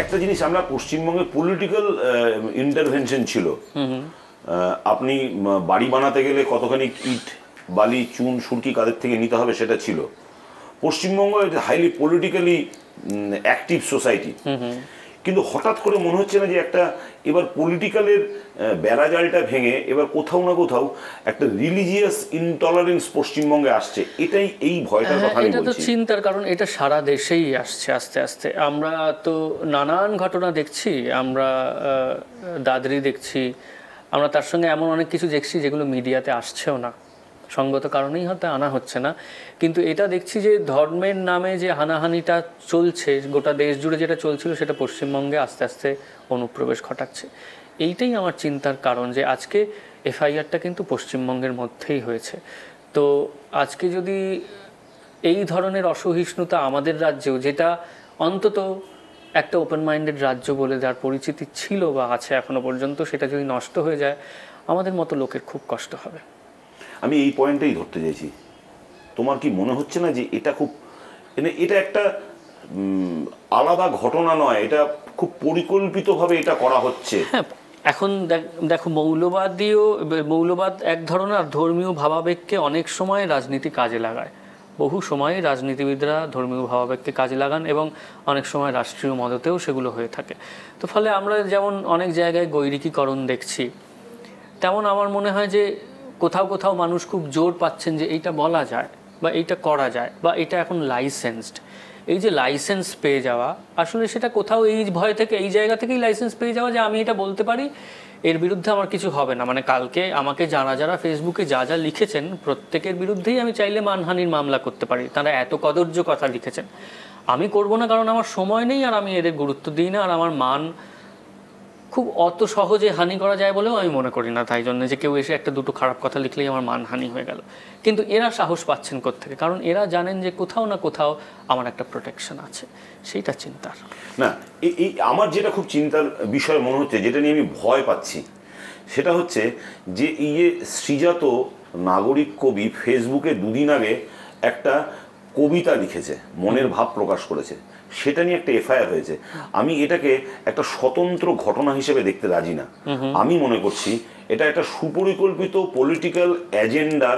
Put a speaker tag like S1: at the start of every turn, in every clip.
S1: একটা জিনিস, আমরা পশ্চিমবঙ্গে পলিটিক্যাল ইন্টারভেনশন ছিল। আপনি বাড়ি বানাতে গেলে কতখানি ইট বালি চুন সুরকি কাদের থেকে নিতে হবে সেটা ছিল। Paschimbanga highly politically active society, কিন্তু হঠাৎ করে মনে হচ্ছে না যে একটা এবার পলিটিক্যালের বেড়াজালটা ভেঙে এবার কোথাও না কোথাও একটা রিলিজিয়াস ইনটলারেন্স পশ্চিমবঙ্গে আসছে? এটাই এই ভয়টার কথা আমি বলছি।
S2: এটা তো চিন্তার কারণ, এটা সারা দেশেই আসছে আস্তে আস্তে। আমরা তো নানান ঘটনা দেখছি, আমরা দাদরি দেখছি, আমরা তার সঙ্গে এমন অনেক কিছু দেখছি যেগুলো মিডিয়াতে আসছেও না, সঙ্গত কারণেই হয়তো আনা হচ্ছে না। কিন্তু এটা দেখছি যে ধর্মের নামে যে হানাহানিটা চলছে গোটা দেশ জুড়ে, যেটা চলছিল সেটা পশ্চিমবঙ্গে আস্তে আস্তে অনুপ্রবেশ ঘটাচ্ছে। এইটাই আমার চিন্তার কারণ, যে আজকে এফআইআরটা কিন্তু পশ্চিমবঙ্গের মধ্যেই হয়েছে। তো আজকে যদি এই ধরনের অসহিষ্ণুতা আমাদের রাজ্যেও, যেটা অন্তত একটা ওপেন মাইন্ডেড রাজ্য বলে যার পরিচিতি ছিল বা আছে এখনো পর্যন্ত, সেটা যদি নষ্ট হয়ে যায়, আমাদের মতো লোকের খুব কষ্ট হবে।
S1: আমি এই পয়েন্টটাই ধরতে চাইছি। তোমার কি মনে হচ্ছে না যে এটা খুব, এটা একটা আলাদা ঘটনা নয়, এটা খুব পরিকল্পিতভাবে এটা করা হচ্ছে?
S2: হ্যাঁ, এখন দেখো, মৌলবাদ এক ধরনের, আর ধর্মীয় ভাবাবেগকে অনেক সময় রাজনীতি কাজে লাগায়। বহু সময় রাজনীতিবিদরা ধর্মীয় ভাবাবেগকে কাজে লাগান এবং অনেক সময় রাষ্ট্রীয় মদতেও সেগুলো হয়ে থাকে। তো ফলে আমরা যেমন অনেক জায়গায় গৈরিকীকরণ দেখছি, তেমন আমার মনে হয় যে কোথাও কোথাও মানুষ খুব জোর পাচ্ছেন যে এইটা বলা যায় বা এইটা করা যায় বা এটা এখন লাইসেন্সড। এই যে লাইসেন্স পেয়ে যাওয়া, আসলে সেটা কোথাও এই ভয় থেকে, এই জায়গা থেকেই লাইসেন্স পেয়ে যাওয়া যে আমি এটা বলতে পারি, এর বিরুদ্ধে আমার কিছু হবে না। মানে কালকে আমাকে যারা ফেসবুকে যা লিখেছেন প্রত্যেকের বিরুদ্ধেই আমি চাইলে মানহানির মামলা করতে পারি। তারা এত কদর্য কথা লিখেছেন, আমি করব না, কারণ আমার সময় নেই আর আমি এদের গুরুত্ব দিই না, আর আমার মান খুব অত সহজে হানি করা যায় বলেও আমি মনে করি না। তাই জন্য যে কেউ এসে একটা দুটো খারাপ কথা লিখলেই আমার মানহানি হয়ে গেল। কিন্তু এরা সাহস পাচ্ছেন কোত্থেকে? কারণ এরা জানেন যে কোথাও না কোথাও আমার একটা প্রোটেকশন আছে, সেইটা চিন্তার
S1: না। এই আমার যেটা খুব চিন্তার বিষয় মনে হচ্ছে, যেটা নিয়ে আমি ভয় পাচ্ছি, সেটা হচ্ছে যে এই যে শ্রীজাত নাগরিক কবি ফেসবুকে দুদিন আগে একটা কবিতা লিখেছে, মনের ভাব প্রকাশ করেছে, সেটা নিয়ে একটা এফআইআর হয়েছে। আমি এটাকে একটা স্বতন্ত্র ঘটনা হিসেবে দেখতে রাজি না। আমি মনে করছি এটা একটা সুপরিকল্পিত পলিটিক্যাল এজেন্ডার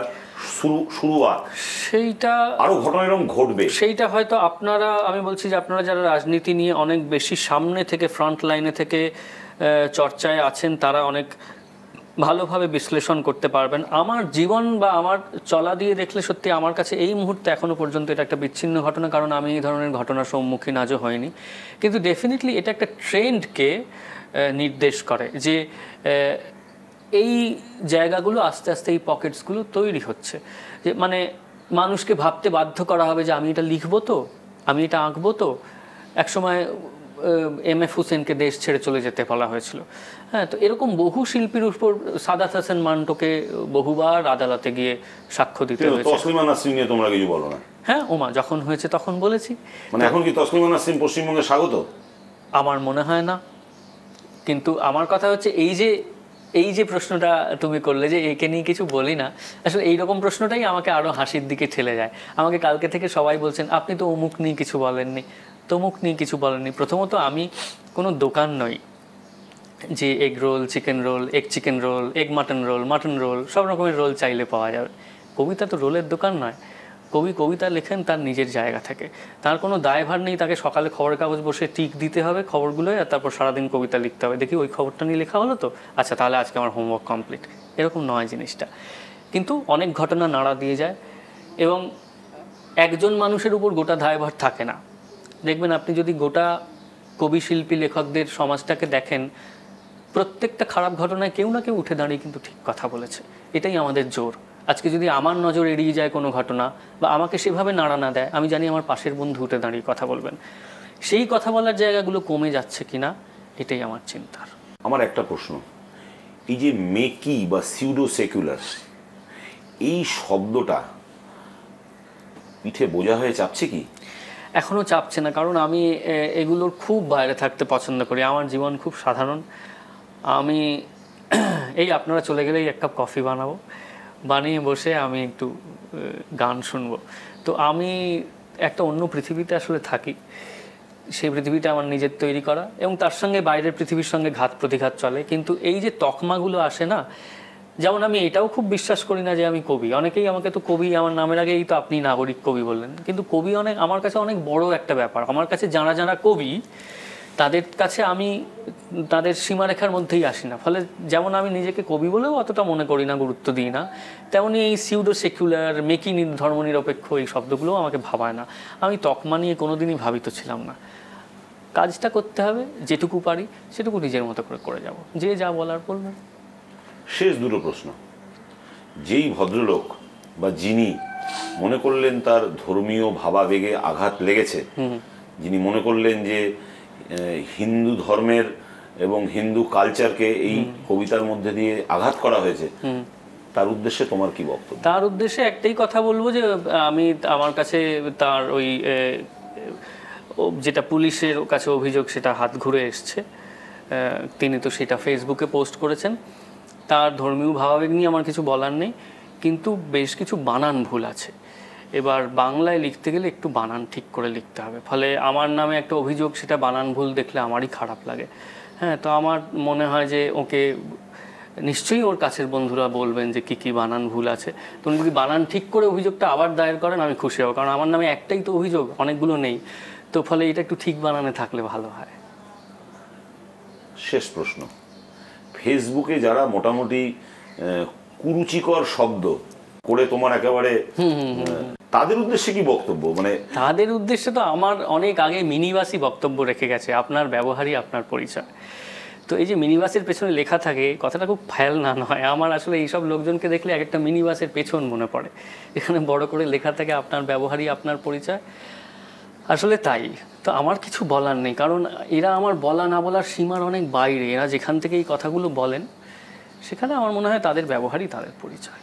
S1: শুরুয়াত।
S2: সেইটা
S1: আরো ঘটনা এরকম ঘটবে।
S2: সেইটা হয়তো আপনারা, আমি বলছি যে আপনারা যারা রাজনীতি নিয়ে অনেক বেশি সামনে থেকে, ফ্রন্ট লাইনে থেকে চর্চায় আছেন, তারা অনেক ভালোভাবে বিশ্লেষণ করতে পারবেন। আমার জীবন বা আমার চলা দিয়ে দেখলে সত্যি আমার কাছে এই মুহূর্তে এখনো পর্যন্ত এটা একটা বিচ্ছিন্ন ঘটনা, কারণ আমি এই ধরনের ঘটনার সম্মুখীন আজও হয়নি। কিন্তু ডেফিনেটলি এটা একটা ট্রেন্ডকে নির্দেশ করে যে এই জায়গাগুলো আস্তে আস্তে, এই পকেটসগুলো তৈরি হচ্ছে, যে মানে মানুষকে ভাবতে বাধ্য করা হবে যে আমি এটা লিখবো তো, আমি এটা আঁকবো তো। একসময় এম.এফ. হুসেনকে দেশ ছেড়ে চলে যেতে বলা হয়েছিল। হ্যাঁ, তো এরকম বহু শিল্পীর উপর সাদাত হাসান মান্টোকে বহুবার আদালতে গিয়ে সাক্ষ্য দিতে হয়েছে।
S1: তসলিমা নাসরিন নিয়ে তোমরা কিছু বলো না?
S2: হ্যাঁ, ওমা যখন হয়েছে তখন বলেছি।
S1: মানে এখন কি তসলিমা নাসরিন পশ্চিমবঙ্গে স্বাগত?
S2: আমার মনে হয় না। কিন্তু আমার কথা হচ্ছে এই যে প্রশ্নটা তুমি করলে যে একে নিয়ে কিছু বলি না, আসলে এইরকম প্রশ্নটাই আমাকে আরও হাসির দিকে ঠেলে যায়। আমাকে কালকে থেকে সবাই বলছেন আপনি তো অমুক নিয়ে কিছু বলেননি, তমুক নিয়ে কিছু বলেননি। প্রথমত আমি কোনো দোকান নই যে egg roll, chicken roll, egg chicken roll, egg mutton role, সব রকমের রোল চাইলে পাওয়া যাবে। কবিতা তো রোলের দোকান নয়। কবি কবিতা লেখেন তার নিজের জায়গা থেকে, তার কোনো দায়ভার নেই তাকে সকালে খবরের কাগজ বসে টিক দিতে হবে খবরগুলোয়, আর তারপর সারাদিন কবিতা লিখতে হবে। দেখি ওই খবরটা নিয়ে লেখা হলো তো, আচ্ছা তাহলে আজকে আমার হোমওয়ার্ক কমপ্লিট। এরকম নয় জিনিসটা। কিন্তু অনেক ঘটনা নাড়া দিয়ে যায় এবং একজন মানুষের উপর গোটা দায়ভার থাকে না। দেখবেন আপনি যদি গোটা কবি, শিল্পী, লেখকদের সমাজটাকে দেখেন, প্রত্যেকটা খারাপ ঘটনায় কেউ না কেউ উঠে দাঁড়িয়ে কিন্তু ঠিক কথা বলেছে। এটাই আমাদের জোর। আজকে যদি আমার নজর এড়িয়ে যায় কোনো ঘটনা বা আমাকে সেভাবে নাড়া না দেয়, আমি জানি আমার পাশের বন্ধু উঠে দাঁড়িয়ে কথা বলবেন। সেই কথা বলার জায়গাগুলো কমে যাচ্ছে কিনা, এটাই আমার চিন্তার।
S1: আমার একটা প্রশ্ন, এই যে মেকি বা সিউডো সেকুলার, এই শব্দটা পিঠে বোঝা হয়ে চাপছে কি?
S2: এখনও চাপছে না, কারণ আমি এগুলোর খুব বাইরে থাকতে পছন্দ করি। আমার জীবন খুব সাধারণ। আমি এই আপনারা চলে গেলেই এক কাপ কফি বানাবো, বানিয়ে বসে আমি একটু গান শুনবো। তো আমি একটা অন্য পৃথিবীতে আসলে থাকি। সেই পৃথিবীটা আমার নিজের তৈরি করা, এবং তার সঙ্গে বাইরের পৃথিবীর সঙ্গে ঘাত প্রতিঘাত চলে। কিন্তু এই যে তকমাগুলো আসে না, যেমন আমি এটাও খুব বিশ্বাস করি না যে আমি কবি। অনেকেই আমাকে তো কবি, আমার নামের আগেই তো আপনি নাগরিক কবি বললেন, কিন্তু কবি আমার কাছে অনেক বড় একটা ব্যাপার। আমার কাছে যারা যারা কবি, তাদের কাছে আমি তাদের সীমারেখার মধ্যেই আসি না। ফলে যেমন আমি নিজেকে কবি বলেও অতটা মনে করি না, গুরুত্ব দিই না, তেমনি এই সিউডো সেকুলার, মেকি ধর্মনিরপেক্ষ এই শব্দগুলোও আমাকে ভাবায় না। আমি তকমা নিয়ে কোনোদিনই ভাবিত ছিলাম না। কাজটা করতে হবে, যেটুকু পারি সেটুকু নিজের মতো করে যাব, যে যা বলার বলবেন।
S1: শেষ দুটো প্রশ্ন। যেই ভদ্রলোক বা যিনি মনে করলেন তার ধর্মীয় ভাবাবেগে আঘাত লেগেছে, যিনি মনে করলেন যে হিন্দু ধর্মের এবং হিন্দু কালচারকে এই কবিতার মধ্যে দিয়ে আঘাত করা হয়েছে, তার উদ্দেশ্যে তোমার কি বক্তব্য?
S2: তার উদ্দেশ্যে একটাই কথা বলবো যে আমার কাছে তার ওই যেটা পুলিশের কাছে অভিযোগ সেটা হাত ঘুরে এসছে। তিনি তো সেটা ফেসবুকে পোস্ট করেছেন। তার ধর্মীয় ভাবাবেগ নিয়ে আমার কিছু বলার নেই, কিন্তু বেশ কিছু বানান ভুল আছে। এবার বাংলায় লিখতে গেলে একটু বানান ঠিক করে লিখতে হবে। ফলে আমার নামে একটা অভিযোগ, সেটা বানান ভুল দেখলে আমারই খারাপ লাগে। হ্যাঁ, তো আমার মনে হয় যে ওকে নিশ্চয়ই ওর কাছের বন্ধুরা বলবেন যে কি বানান ভুল আছে। তো উনি যদি বানান ঠিক করে অভিযোগটা আবার দায়ের করেন, আমি খুশি হব, কারণ আমার নামে একটাই তো অভিযোগ, অনেকগুলো নেই। তো ফলে এটা একটু ঠিক বানানে থাকলে ভালো হয়।
S1: শেষ প্রশ্ন। ফেসবুকে যারা মোটামুটি কুরুচিকর শব্দ করে তোমার একেবারে, তাদের উদ্দেশ্যে কি বক্তব্য? মানে
S2: তাদের উদ্দেশ্যে তো আমার অনেক আগে মিনিবাসই বক্তব্য রেখে গেছে, আপনার ব্যবহারই আপনার পরিচয়। তো এই যে মিনিবাসের পেছনে লেখা থাকে, কথাটা খুব ফায়াল না নয়। আমার আসলে এইসব লোকজনকে দেখলে এক একটা মিনিবাসের পেছন মনে পড়ে। এখানে বড় করে লেখা থাকে আপনার ব্যবহারই আপনার পরিচয়। আসলে তাই তো, আমার কিছু বলার নেই, কারণ এরা আমার বলা না বলার সীমার অনেক বাইরে। এরা যেখান থেকে এই কথাগুলো বলেন, সেখানে আমার মনে হয় তাদের ব্যবহারই তাদের পরিচয়।